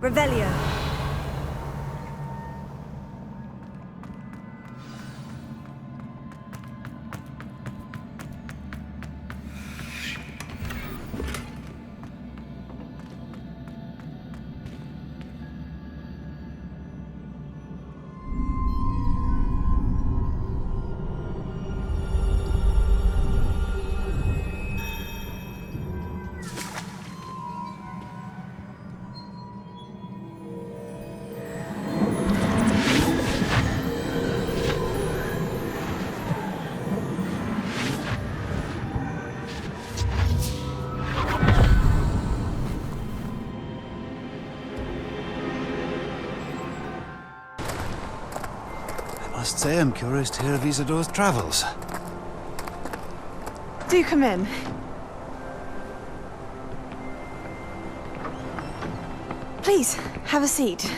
Revelio. I must say I'm curious to hear of Isadore's travels. Do come in. Please, have a seat.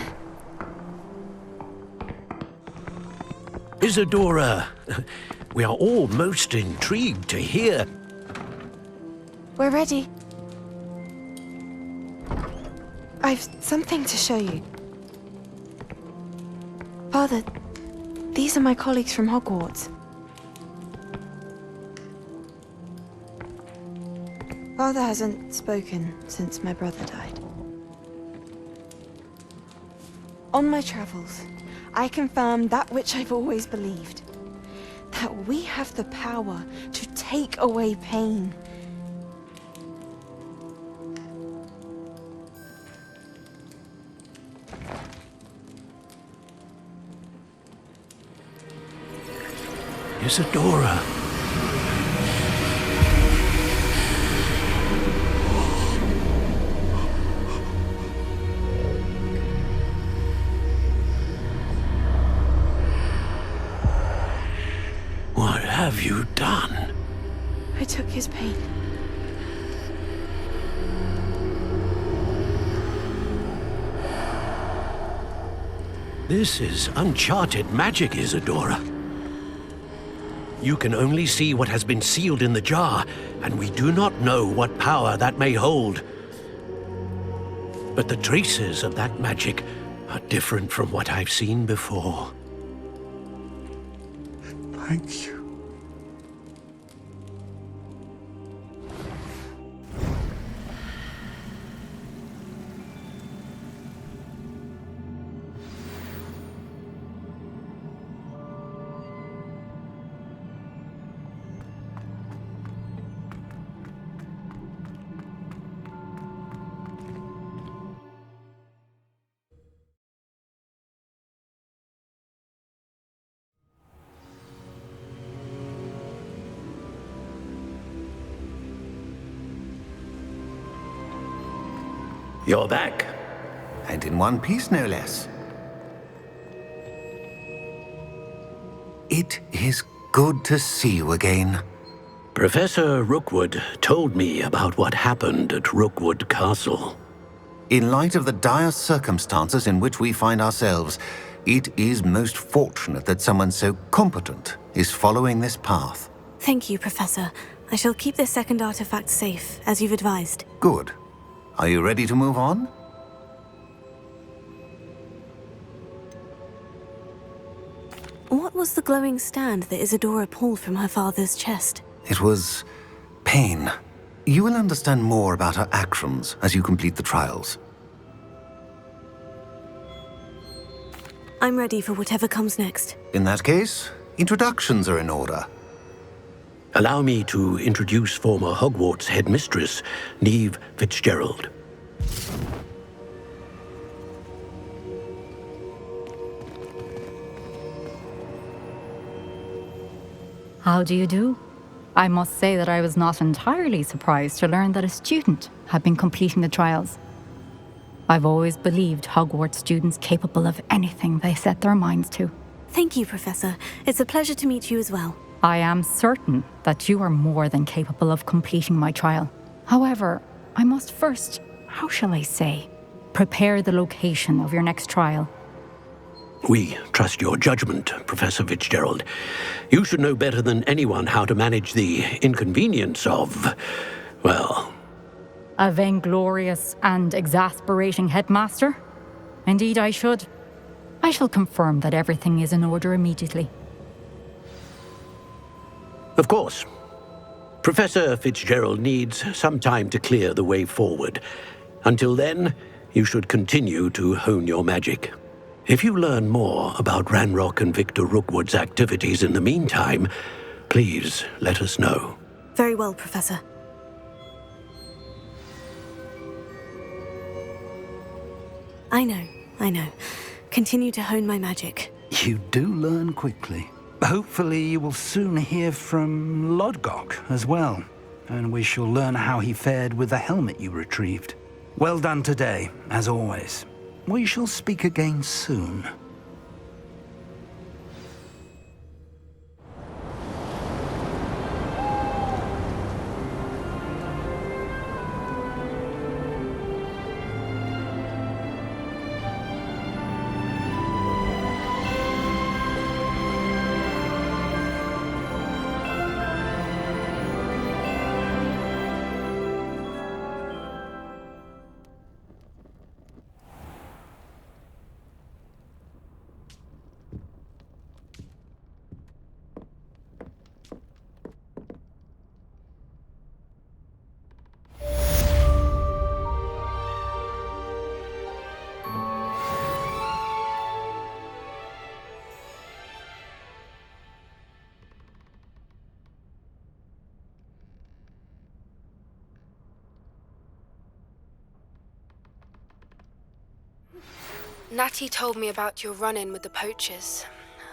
Isadora, we are all most intrigued to hear. We're ready. I've something to show you. Father, these are my colleagues from Hogwarts. Father hasn't spoken since my brother died. On my travels, I confirmed that which I've always believed. That we have the power to take away pain. Isadora. What have you done? I took his pain. This is uncharted magic, Isadora. You can only see what has been sealed in the jar, and we do not know what power that may hold. But the traces of that magic are different from what I've seen before. Thank you. You're back. And in one piece, no less. It is good to see you again. Professor Rookwood told me about what happened at Rookwood Castle. In light of the dire circumstances in which we find ourselves, it is most fortunate that someone so competent is following this path. Thank you, Professor. I shall keep this second artifact safe, as you've advised. Good. Are you ready to move on? What was the glowing stand that Isadora pulled from her father's chest? It was pain. You will understand more about her actions as you complete the trials. I'm ready for whatever comes next. In that case, introductions are in order. Allow me to introduce former Hogwarts headmistress, Neve Fitzgerald. How do you do? I must say that I was not entirely surprised to learn that a student had been completing the trials. I've always believed Hogwarts students capable of anything they set their minds to. Thank you, Professor. It's a pleasure to meet you as well. I am certain that you are more than capable of completing my trial. However, I must first, how shall I say, prepare the location of your next trial. We trust your judgment, Professor Fitzgerald. You should know better than anyone how to manage the inconvenience of, well... A vainglorious and exasperating headmaster? Indeed, I should. I shall confirm that everything is in order immediately. Of course. Professor Fitzgerald needs some time to clear the way forward. Until then, you should continue to hone your magic. If you learn more about Ranrock and Victor Rookwood's activities in the meantime, please let us know. Very well, Professor. I know. Continue to hone my magic. You do learn quickly. Hopefully you will soon hear from Lodgok as well, and we shall learn how he fared with the helmet you retrieved. Well done today, as always. We shall speak again soon. Natty told me about your run-in with the poachers.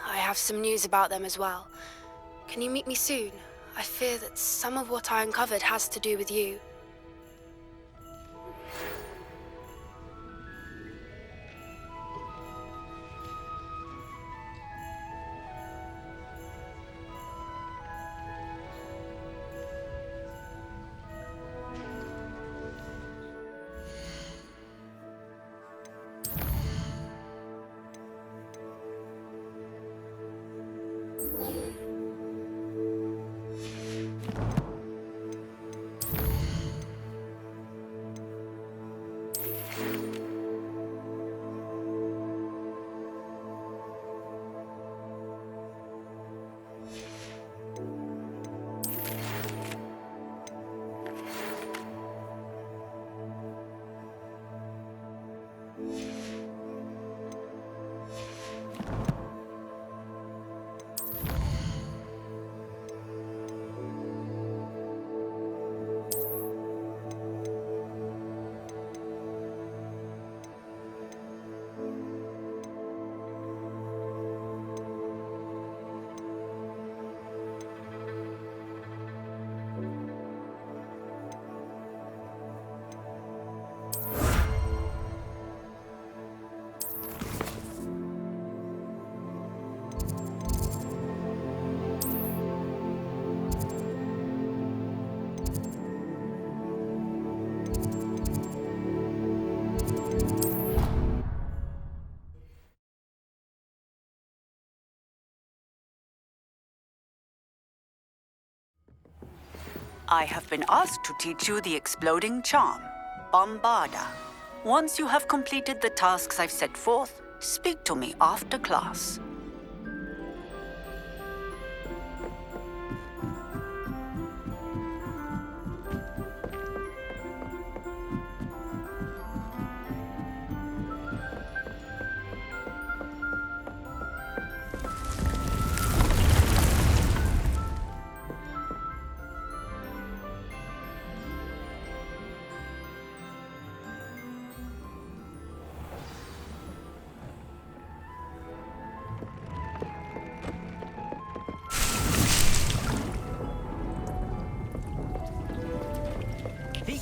I have some news about them as well. Can you meet me soon? I fear that some of what I uncovered has to do with you. I have been asked to teach you the exploding charm, Bombarda. Once you have completed the tasks I've set forth, speak to me after class.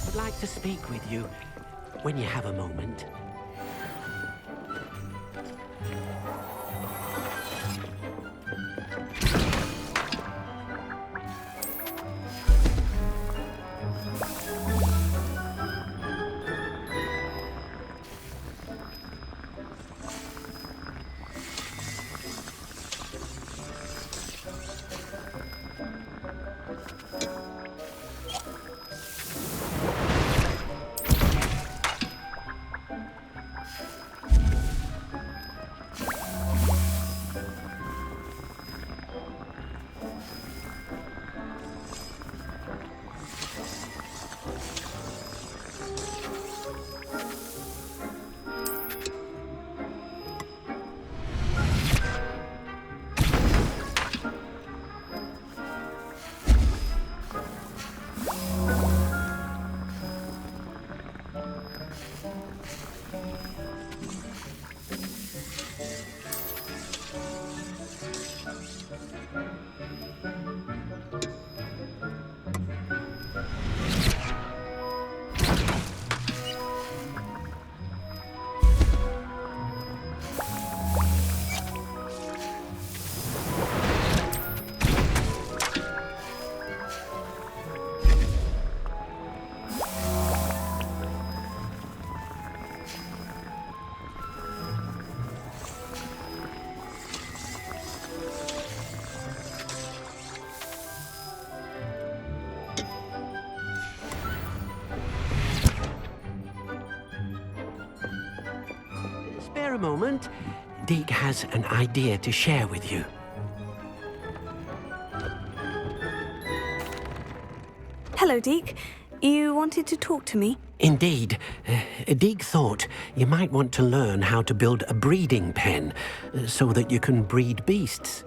Would like to speak with you when you have a moment. Spare a moment. Deke has an idea to share with you. Hello, Deke. You wanted to talk to me? Indeed. Deke thought you might want to learn how to build a breeding pen so that you can breed beasts.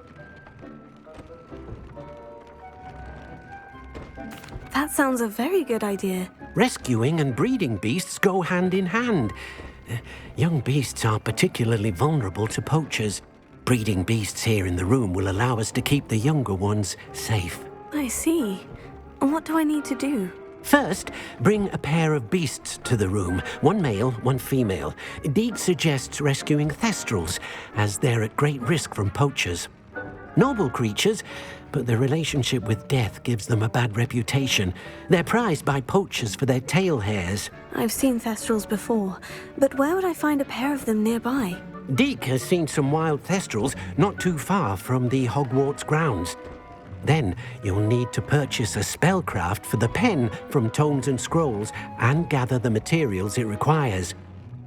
That sounds a very good idea. Rescuing and breeding beasts go hand in hand. Young beasts are particularly vulnerable to poachers. Breeding beasts here in the room will allow us to keep the younger ones safe. I see. And what do I need to do? First, bring a pair of beasts to the room. One male, one female. Deke suggests rescuing thestrals, as they're at great risk from poachers. Noble creatures, but their relationship with death gives them a bad reputation. They're prized by poachers for their tail hairs. I've seen thestrals before, but where would I find a pair of them nearby? Deke has seen some wild thestrals not too far from the Hogwarts grounds. Then you'll need to purchase a spellcraft for the pen from Tomes and Scrolls and gather the materials it requires.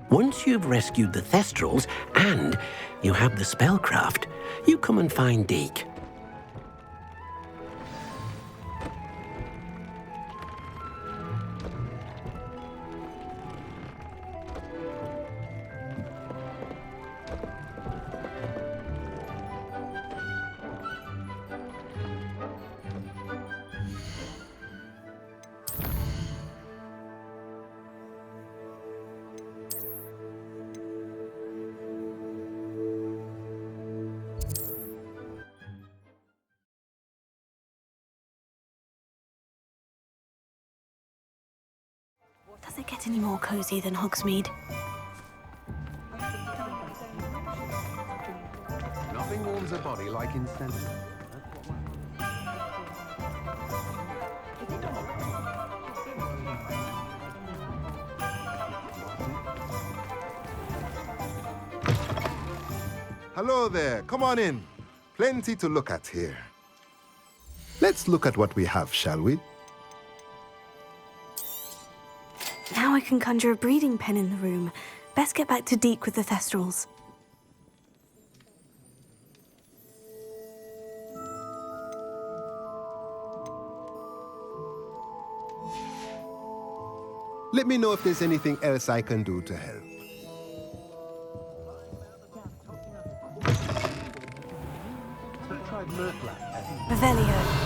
Once you've rescued the thestrals and you have the spellcraft, you come and find Deke. Does it get any more cozy than Hogsmeade? Nothing warms a body like incense. Hello there, come on in. Plenty to look at here. Let's look at what we have, shall we? Now I can conjure a breeding pen in the room. Best get back to Deke with the thestrals. Let me know if there's anything else I can do to help. Revelio.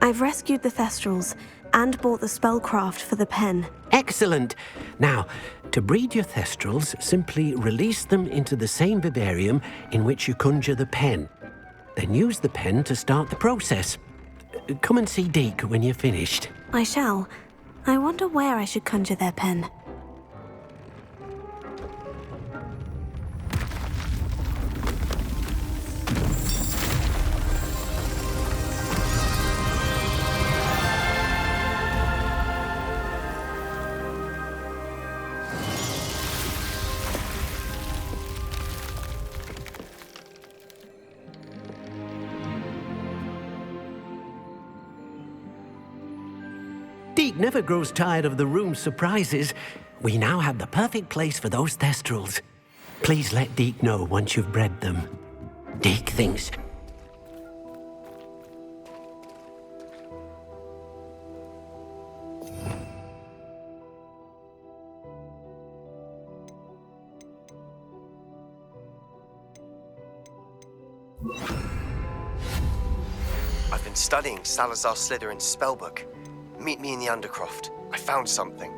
I've rescued the thestrals and bought the spellcraft for the pen. Excellent! Now, to breed your thestrals, simply release them into the same vivarium in which you conjure the pen. Then use the pen to start the process. Come and see Deke when you're finished. I shall. I wonder where I should conjure their pen. Deke never grows tired of the room's surprises. We now have the perfect place for those thestrals. Please let Deke know once you've bred them. Deke thinks... I've been studying Salazar Slytherin's spellbook. Meet me in the Undercroft. I found something.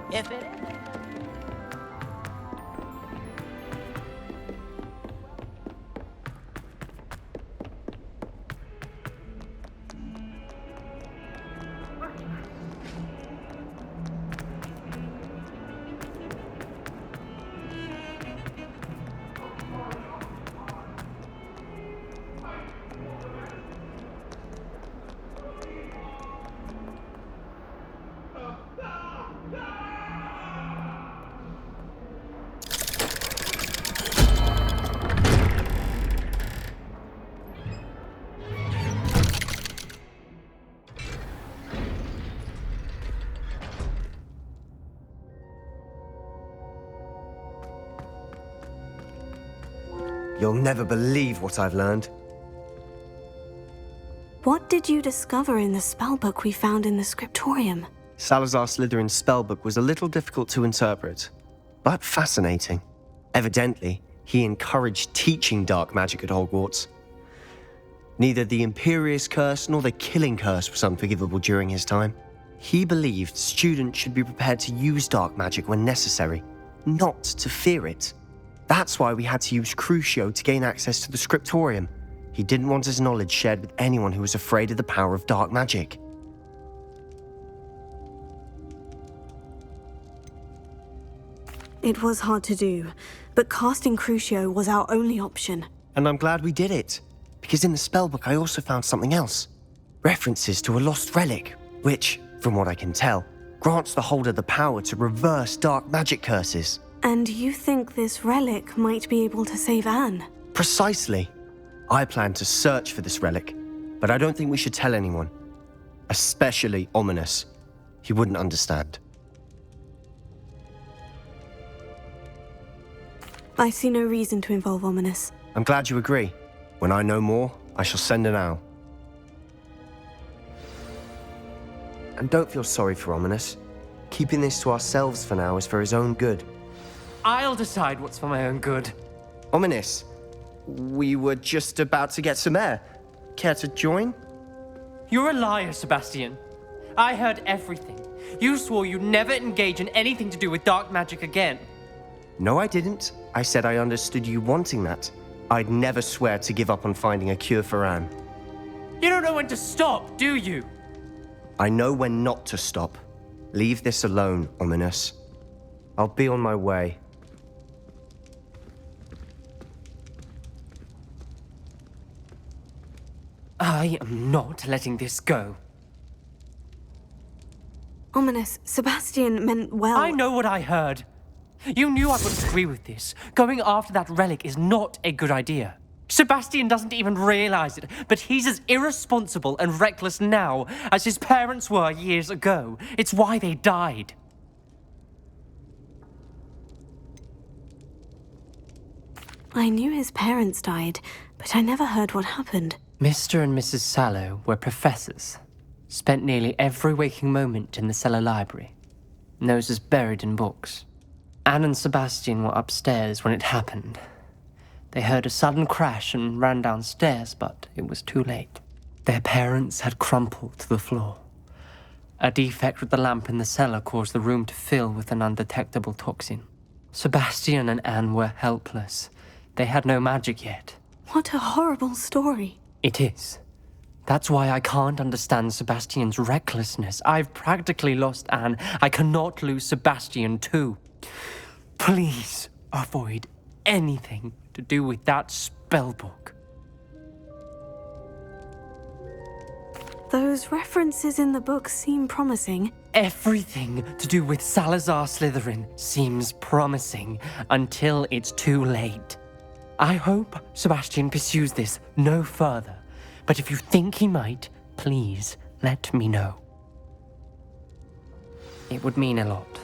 If it is. You'll never believe what I've learned. What did you discover in the spellbook we found in the scriptorium? Salazar Slytherin's spellbook was a little difficult to interpret, but fascinating. Evidently, he encouraged teaching dark magic at Hogwarts. Neither the Imperious Curse nor the Killing Curse was unforgivable during his time. He believed students should be prepared to use dark magic when necessary, not to fear it. That's why we had to use Crucio to gain access to the scriptorium. He didn't want his knowledge shared with anyone who was afraid of the power of dark magic. It was hard to do, but casting Crucio was our only option. And I'm glad we did it, because in the spellbook I also found something else. References to a lost relic, which, from what I can tell, grants the holder the power to reverse dark magic curses. And you think this relic might be able to save Anne? Precisely. I plan to search for this relic, but I don't think we should tell anyone. Especially Ominous. He wouldn't understand. I see no reason to involve Ominous. I'm glad you agree. When I know more, I shall send an owl. And don't feel sorry for Ominous. Keeping this to ourselves for now is for his own good. I'll decide what's for my own good. Ominous, we were just about to get some air. Care to join? You're a liar, Sebastian. I heard everything. You swore you'd never engage in anything to do with dark magic again. No, I didn't. I said I understood you wanting that. I'd never swear to give up on finding a cure for Anne. You don't know when to stop, do you? I know when not to stop. Leave this alone, Ominous. I'll be on my way. I am not letting this go. Ominous, Sebastian meant well. I know what I heard. You knew I would agree with this. Going after that relic is not a good idea. Sebastian doesn't even realize it, but he's as irresponsible and reckless now as his parents were years ago. It's why they died. I knew his parents died, but I never heard what happened. Mr. and Mrs. Sallow were professors. Spent nearly every waking moment in the cellar library. Noses buried in books. Anne and Sebastian were upstairs when it happened. They heard a sudden crash and ran downstairs, but it was too late. Their parents had crumpled to the floor. A defect with the lamp in the cellar caused the room to fill with an undetectable toxin. Sebastian and Anne were helpless. They had no magic yet. What a horrible story. It is. That's why I can't understand Sebastian's recklessness. I've practically lost Anne. I cannot lose Sebastian too. Please avoid anything to do with that spellbook. Those references in the book seem promising. Everything to do with Salazar Slytherin seems promising until it's too late. I hope Sebastian pursues this no further, but if you think he might, please let me know. It would mean a lot.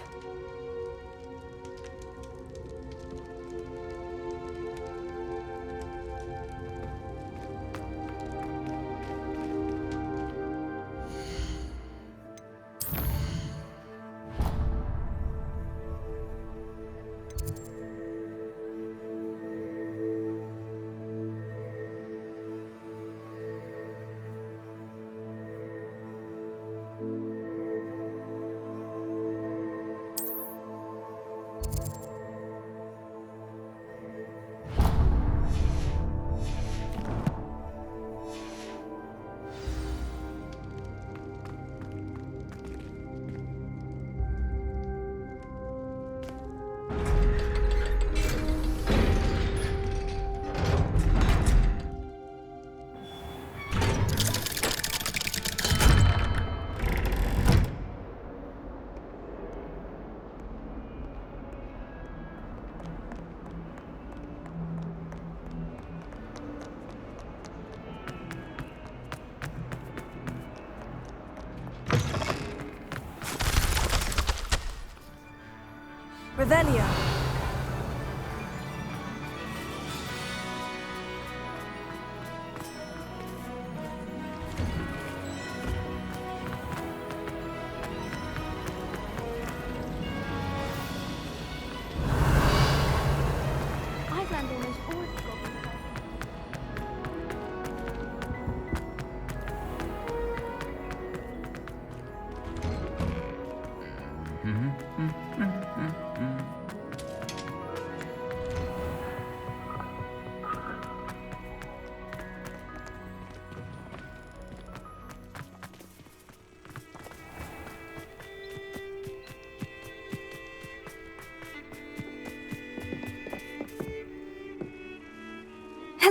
Revelio.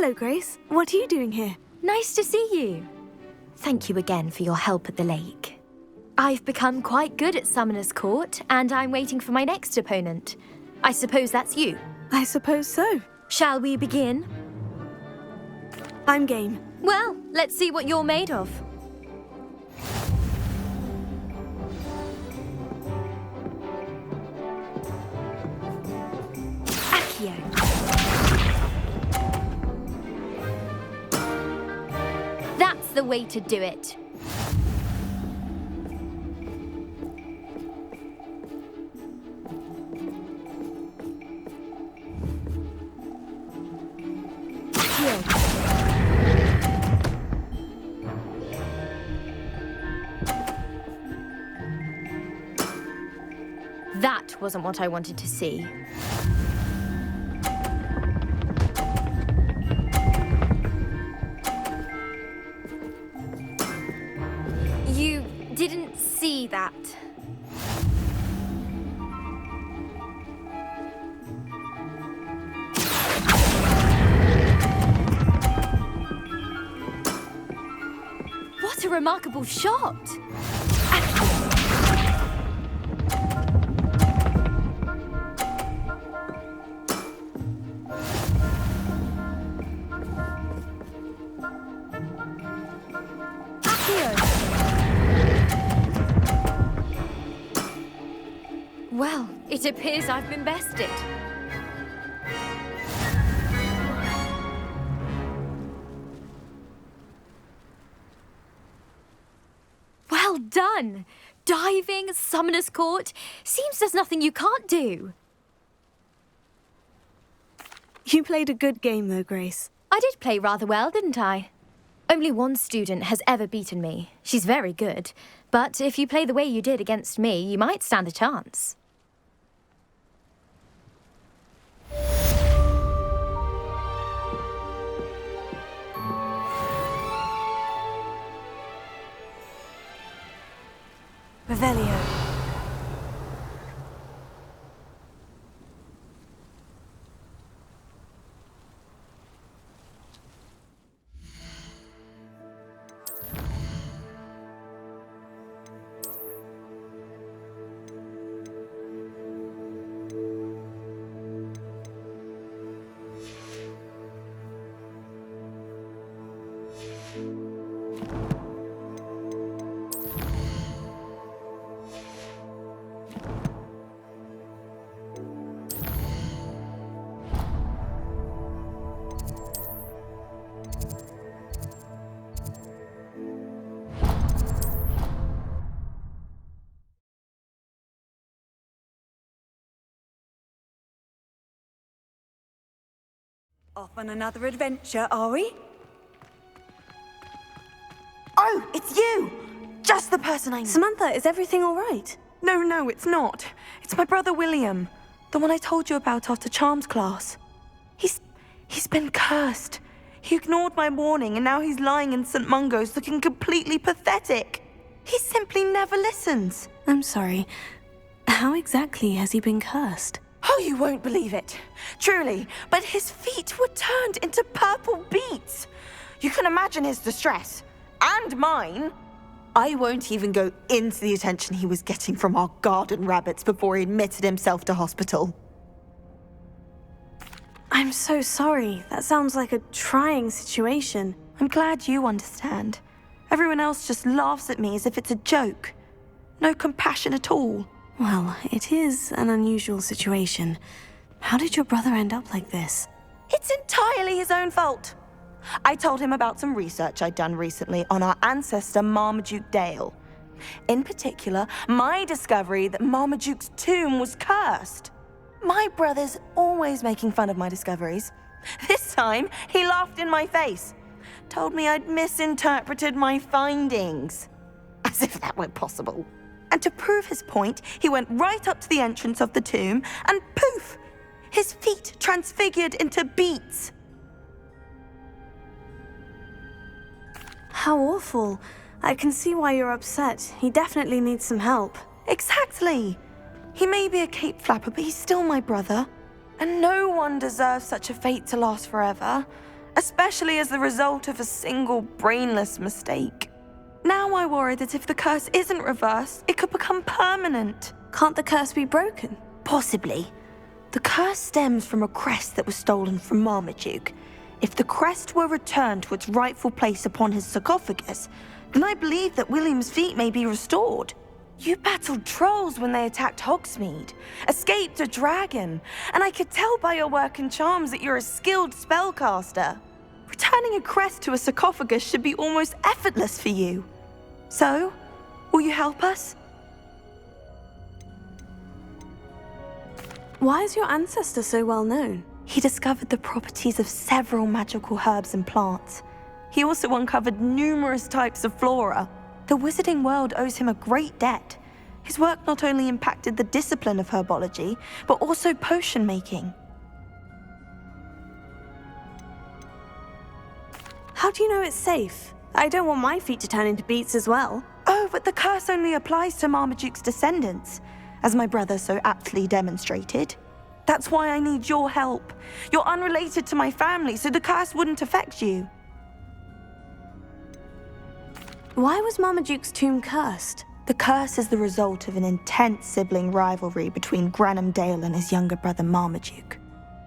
Hello, Grace. What are you doing here? Nice to see you. Thank you again for your help at the lake. I've become quite good at Summoner's Court, and I'm waiting for my next opponent. I suppose that's you. I suppose so. Shall we begin? I'm game. Well, let's see what you're made of. Accio. That's the way to do it. That wasn't what I wanted to see. You didn't see that. What a remarkable shot! Well, it appears I've been bested. Well done! Diving, Summoner's Court. Seems there's nothing you can't do. You played a good game, though, Grace. I did play rather well, didn't I? Only one student has ever beaten me. She's very good. But if you play the way you did against me, you might stand a chance. Revelio. Off on another adventure, are we? Oh, it's you! Just the person I need. Samantha, is everything all right? No, it's not. It's my brother William. The one I told you about after Charms class. He's been cursed. He ignored my warning and now he's lying in St. Mungo's looking completely pathetic. He simply never listens. I'm sorry. How exactly has he been cursed? Oh, you won't believe it. Truly, but his feet were turned into purple beets. You can imagine his distress. And mine. I won't even go into the attention he was getting from our garden rabbits before he admitted himself to hospital. I'm so sorry. That sounds like a trying situation. I'm glad you understand. Everyone else just laughs at me as if it's a joke. No compassion at all. Well, it is an unusual situation. How did your brother end up like this? It's entirely his own fault. I told him about some research I'd done recently on our ancestor Marmaduke Dale. In particular, my discovery that Marmaduke's tomb was cursed. My brother's always making fun of my discoveries. This time, he laughed in my face. Told me I'd misinterpreted my findings. As if that were possible. And to prove his point, he went right up to the entrance of the tomb and poof! His feet transfigured into beets. How awful. I can see why you're upset. He definitely needs some help. Exactly. He may be a cape flapper, but he's still my brother. And no one deserves such a fate to last forever. especially as the result of a single brainless mistake. Now I worry that if the curse isn't reversed, it could become permanent. Can't the curse be broken? Possibly. The curse stems from a crest that was stolen from Marmaduke. If the crest were returned to its rightful place upon his sarcophagus, then I believe that William's feat may be restored. You battled trolls when they attacked Hogsmeade, escaped a dragon, and I could tell by your work and charms that you're a skilled spellcaster. Returning a crest to a sarcophagus should be almost effortless for you. So, will you help us? Why is your ancestor so well known? He discovered the properties of several magical herbs and plants. He also uncovered numerous types of flora. The wizarding world owes him a great debt. His work not only impacted the discipline of herbology, but also potion making. How do you know it's safe? I don't want my feet to turn into beets as well. Oh, but the curse only applies to Marmaduke's descendants, as my brother so aptly demonstrated. That's why I need your help. You're unrelated to my family, so the curse wouldn't affect you. Why was Marmaduke's tomb cursed? The curse is the result of an intense sibling rivalry between Granham Dale and his younger brother Marmaduke.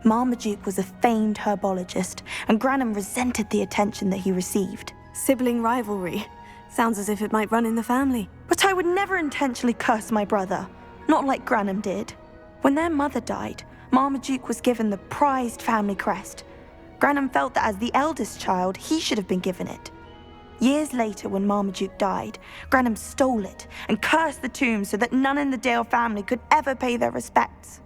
Marmaduke was a famed herbologist, and Granham resented the attention that he received. Sibling rivalry. Sounds as if it might run in the family. But I would never intentionally curse my brother, not like Granham did. When their mother died, Marmaduke was given the prized family crest. Granham felt that as the eldest child, he should have been given it. Years later, when Marmaduke died, Granham stole it and cursed the tomb so that none in the Dale family could ever pay their respects.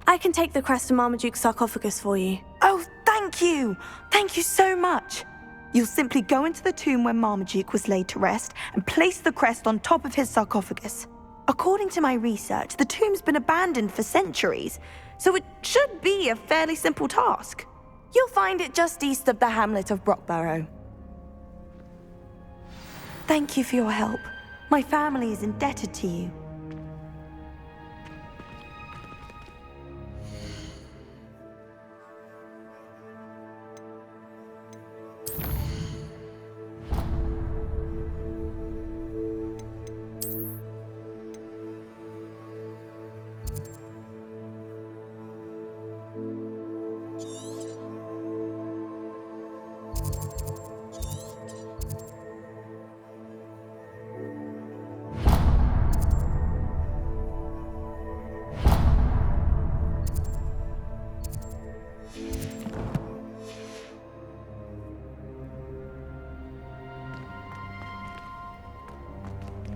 I can take the crest to Marmaduke's sarcophagus for you. Oh, thank you! Thank you so much! You'll simply go into the tomb where Marmaduke was laid to rest and place the crest on top of his sarcophagus. According to my research, the tomb's been abandoned for centuries, so it should be a fairly simple task. You'll find it just east of the hamlet of Brockborough. Thank you for your help. My family is indebted to you.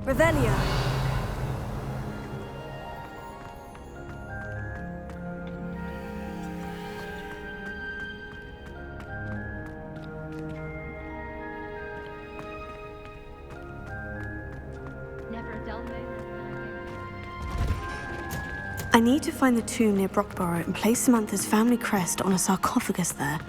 Revelio. I need to find the tomb near Brockborough and place Samantha's family crest on a sarcophagus there.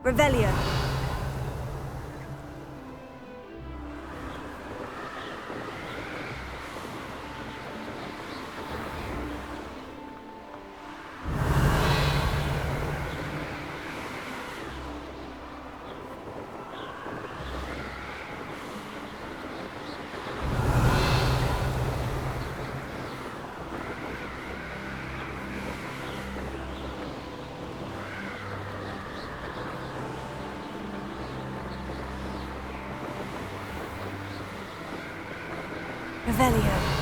Revelio. Revelio.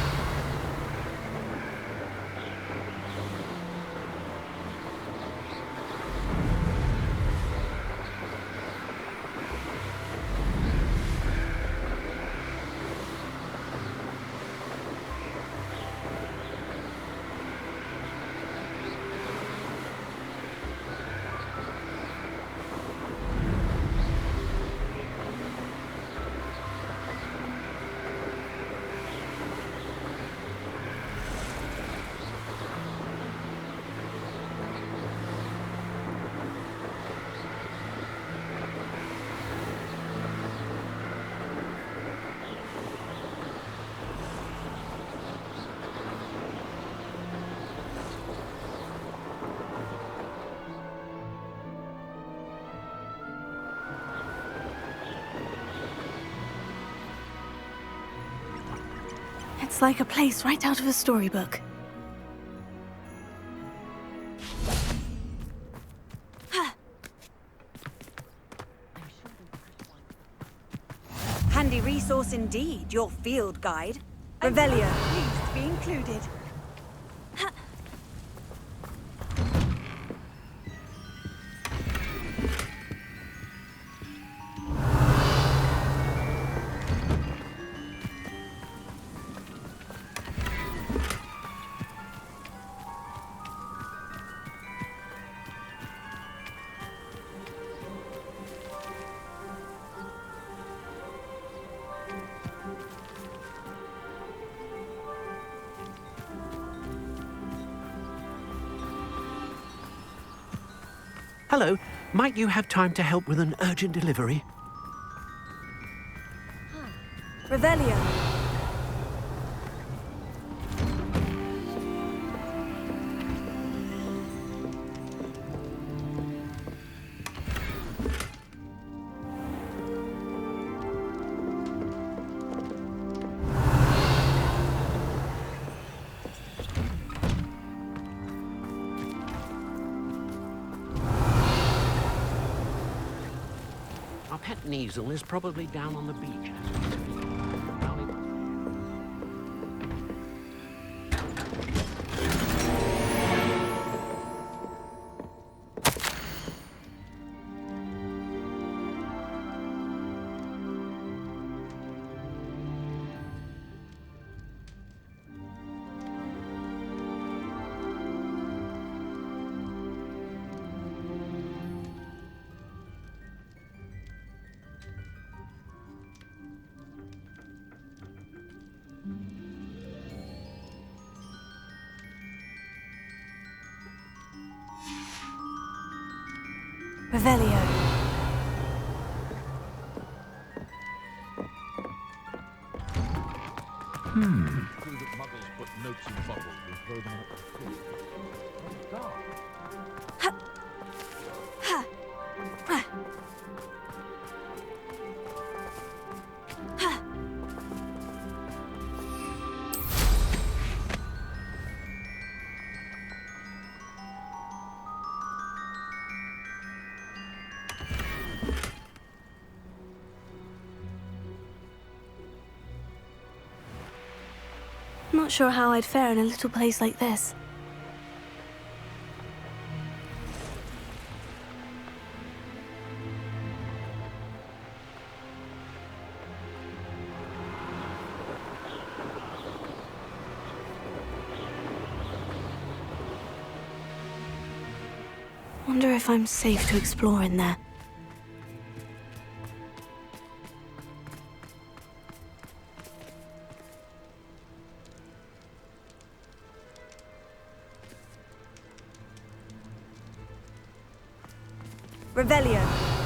It's like a place right out of a storybook. Handy resource indeed, your field guide. Revelio. Pleased to be included. Hello, might you have time to help with an urgent delivery? Revelio. Our pet Kneasel is probably down on the beach. Revelio. True that muggles put notes in bottles and throw them at the fish. It's dark. Not sure how I'd fare in a little place like this. Wonder if I'm safe to explore in there. Revelio.